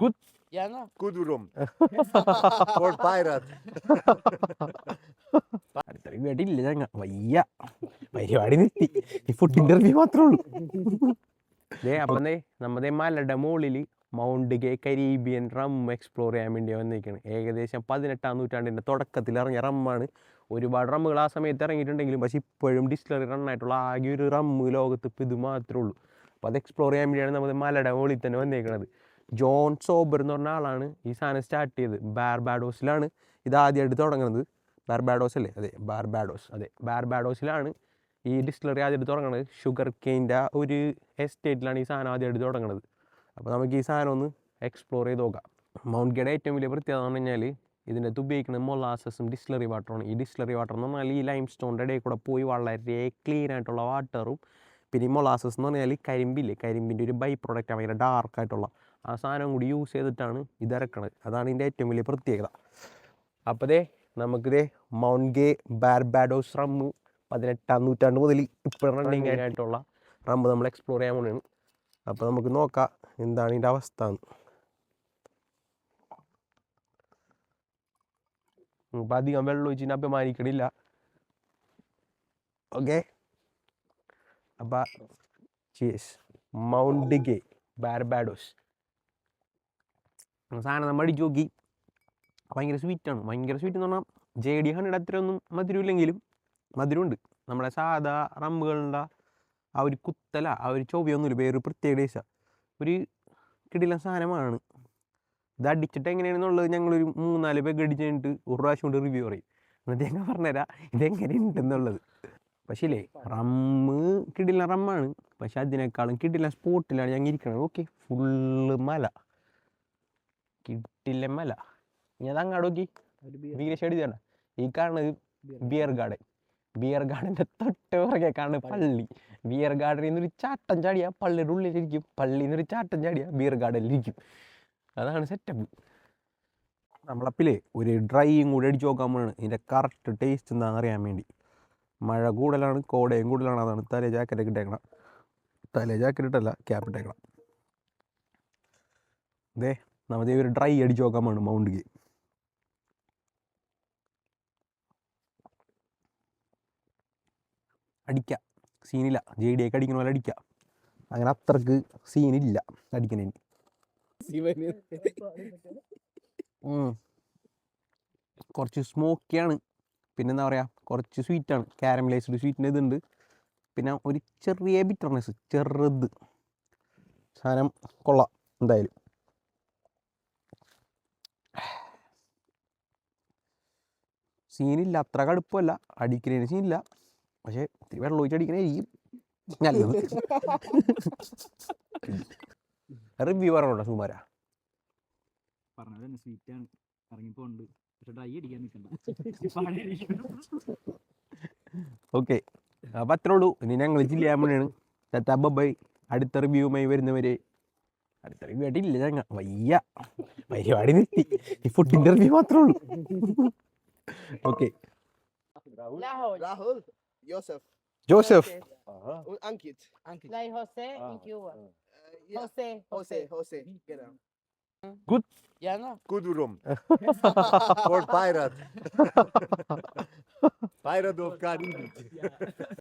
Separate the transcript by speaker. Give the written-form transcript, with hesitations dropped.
Speaker 1: Good.
Speaker 2: Kudurum. For pirate.
Speaker 1: അടുത്ത വീട്ടില്ല ഞങ്ങ വയ്യ പരിപാടി നിർത്തി ഈ ഫുഡിന്റെ റിവ്യൂ മാത്രമേ ഉള്ളൂ. അപ്പം നമ്മുടെ മലയുടെ മുകളിൽ മൗണ്ട് ഗേ കരീബിയൻ റം എക്സ്പ്ലോർ ചെയ്യാൻ വേണ്ടി വന്നിരിക്കുകയാണ്. ഏകദേശം 18ാം നൂറ്റാണ്ടിൻ്റെ തുടക്കത്തിൽ ഇറങ്ങിയ റമ്മാണ്. ഒരുപാട് റമ്മുകൾ ആ സമയത്ത് ഇറങ്ങിയിട്ടുണ്ടെങ്കിലും പക്ഷെ ഇപ്പോഴും ഡിസ്റ്റിലറി റണ്ണായിട്ടുള്ള ആകെ ഒരു റമ്മ് ലോകത്ത് ഇപ്പം ഇത് മാത്രമേ ഉള്ളൂ. അപ്പോൾ അത് എക്സ്പ്ലോർ ചെയ്യാൻ വേണ്ടിയാണ് നമ്മുടെ മലയുടെ മുകളിൽ തന്നെ വന്നിരിക്കുന്നത്. ജോൺ സോബർ എന്ന് പറഞ്ഞ ആളാണ് ഈ സാധനം സ്റ്റാർട്ട് ചെയ്തത്. ബാർബാഡോസിലാണ് ഇത് ആദ്യമായിട്ട് തുടങ്ങുന്നത്. ബാർബാഡോസ് അല്ലേ? അതെ ബാർബാഡോസിലാണ് ഈ ഡിസ്റ്റിലറി ആദ്യമായിട്ട് തുടങ്ങുന്നത്. ഷുഗർ കെയിൻ്റെ ഒരു എസ്റ്റേറ്റിലാണ് ഈ സാധനം ആദ്യമായിട്ട് തുടങ്ങുന്നത്. അപ്പോൾ നമുക്ക് ഈ സാധനം ഒന്ന് എക്സ്പ്ലോർ ചെയ്ത് നോക്കാം. മൗണ്ട് ഗേയുടെ ഏറ്റവും വലിയ പ്രത്യേകത എന്ന് പറഞ്ഞു കഴിഞ്ഞാൽ ഇതിൻ്റെ അകത്ത് ഉപയോഗിക്കുന്നത് മൊളാസസും ഡിസ്റ്റിലറി വാട്ടറാണ്. ഈ ഡിസ്റ്റിലറി വാട്ടർ എന്ന് പറഞ്ഞാൽ ഈ ലൈം സ്റ്റോണിൻ്റെ ഇടയിൽ കൂടെ പോയി വളരെ ക്ലീൻ ആയിട്ടുള്ള വാട്ടറും പിന്നെ ഈ മൊളാസസ് എന്ന് പറഞ്ഞാൽ കരിമ്പിൻ്റെ ഒരു ബൈ പ്രൊഡക്റ്റ് ഭയങ്കര ഡാർക്കായിട്ടുള്ള ആ സാധനം കൂടി യൂസ് ചെയ്തിട്ടാണ് ഇത് ഇറക്കണത്. അതാണ് ഇതിൻ്റെ ഏറ്റവും വലിയ പ്രത്യേകത. അപ്പോൾ നമുക്കിതേ മൗണ്ട് ഗേ ബാർബാഡോസ് റമ്മ് 18ാം നൂറ്റാണ്ട് മുതൽ ഇപ്പോൾ റണ്ണിങ് ആയിട്ടുള്ള റമ്മ് നമ്മൾ എക്സ്പ്ലോർ ചെയ്യാൻ വേണ്ടിയാണ്. അപ്പോൾ നമുക്ക് നോക്കാം എന്താണ് ഇതിൻ്റെ അവസ്ഥ എന്ന്. അപ്പം അധികം വെള്ളം ഒഴിച്ചിട്ട് അഭിമാനിക്കണില്ല. ഓക്കെ, അപ്പം ചീസ് മൗണ്ട് ഗേ ബാർബാഡോസ് സാധനം നമ്മൾ അടിച്ചു നോക്കി. ഭയങ്കര സ്വീറ്റാണ്. ഭയങ്കര സ്വീറ്റ് എന്ന് പറഞ്ഞാൽ JD100 അത്രയൊന്നും മധുരമില്ലെങ്കിലും മധുരമുണ്ട്. നമ്മുടെ സാധാ റമ്മുകളുടെ ആ ഒരു കുത്തല ആ ഒരു ചൊവ്വയൊന്നുമില്ല. വേറൊരു പ്രത്യേക ടേസ്റ്റാണ്. ഒരു കിടിലൻ സാധനമാണ്. ഇത് അടിച്ചിട്ട് എങ്ങനെയാണെന്നുള്ളത് ഞങ്ങളൊരു 3-4 പേക്ക് അടിച്ച് കഴിഞ്ഞിട്ട് ഒരു പ്രാവശ്യം കൊണ്ട് റിവ്യൂ പറയും. എന്നിട്ട് ഞങ്ങൾ പറഞ്ഞുതരാം ഇതെങ്ങനെയുണ്ടെന്നുള്ളത്. പക്ഷേ ഇല്ലേ, റമ്മ് കിടിലൻ റമ്മാണ്. പക്ഷെ അതിനേക്കാളും കിടിലൻ സ്പോട്ടിലാണ് ഞങ്ങൾ ഇരിക്കുന്നത്. ഓക്കെ, ഫുള്ള് മല, കിടിലൻ മല. ഞാൻ അങ്ങാട് നോക്കി വീരേഷ് എഴുതിയാണ്. ഈ കാണുന്നത് ബിയർ ഗാർഡൻ്റെ തൊട്ട് പുറകെ കാണുന്നത് പള്ളി. ബിയർ ഗാർഡനിൽ നിന്നൊരു ചാട്ടം ചാടിയ പള്ളിയുടെ ഉള്ളിലിരിക്കും, പള്ളിയിൽ നിന്നൊരു ചാട്ടം ചാടിയ ബിയർ ഗാർഡനിലിരിക്കും. അതാണ് സെറ്റപ്പ്. നമ്മളപ്പില്ലേ ഒരു ഡ്രൈയും കൂടി അടിച്ച് നോക്കാൻ പോകണം ഇതിൻ്റെ കറക്റ്റ് ടേസ്റ്റ് എന്താണെന്ന് അറിയാൻ വേണ്ടി. മഴ കൂടുതലാണ്, കോടയും കൂടുതലാണ്. അതാണ് തലേ ജാക്കറ്റൊക്കെ ഇട്ടേക്കണം. തലേ ജാക്കറ്റ് ഇട്ടല്ല, ക്യാപ്പ് ഇട്ടേക്കണം. നമുക്ക് ഒരു ഡ്രൈ അടിച്ച് നോക്കാൻ വേണം മൗണ്ട് ഗേ. അടിക്കാം, സീനില്ല. JD ഒക്കെ അടിക്കണ പോലെ അടിക്കാം. അങ്ങനെ അത്രക്ക് സീനില്ല അടിക്കണേന്. കുറച്ച് സ്മോക്കിയാണ്, പിന്നെന്താ പറയുക, കുറച്ച് സ്വീറ്റാണ്. കാരമലൈസ്ഡ് സ്വീറ്റിൻ്റെ ഇതുണ്ട്. പിന്നെ ഒരു ചെറിയ ബിറ്റർനെസ്, ചെറുത് സാധനം കൊള്ളാം എന്തായാലും. സീനില്ല, അത്ര കടുപ്പമല്ല. അടിക്കുന്നതിന് സീനില്ല, പക്ഷേ ഇത്തിരി വെള്ളം ഒഴിച്ച് അടിക്കണായിരിക്കും നല്ലത്. റിവ്യൂ പറഞ്ഞോട്ടോ സുമാര. ഓക്കെ, അപ്പം അത്രേ ഉള്ളൂ. ഇനി ഞങ്ങൾ ജില്ലാൻ വേണ്ടിയാണ്. Tata bye. അടുത്ത റിവ്യൂമായി വരുന്നവരെ. അടുത്ത റിവ്യൂ ആയിട്ടില്ല ഞങ്ങൾ വയ്യ പരിപാടി നിർത്തി. ഈ ഫുഡിൻ്റെ റിവ്യൂ മാത്രമേ ഉള്ളൂ. Okay,
Speaker 2: Rahul. Joseph.
Speaker 1: Joseph.
Speaker 2: Und Ankit.
Speaker 3: Like Jose in Cuba.
Speaker 2: Ja. Jose. Genau.
Speaker 1: Good.
Speaker 2: Kudurum. For pirate. Pirate of Caribbean.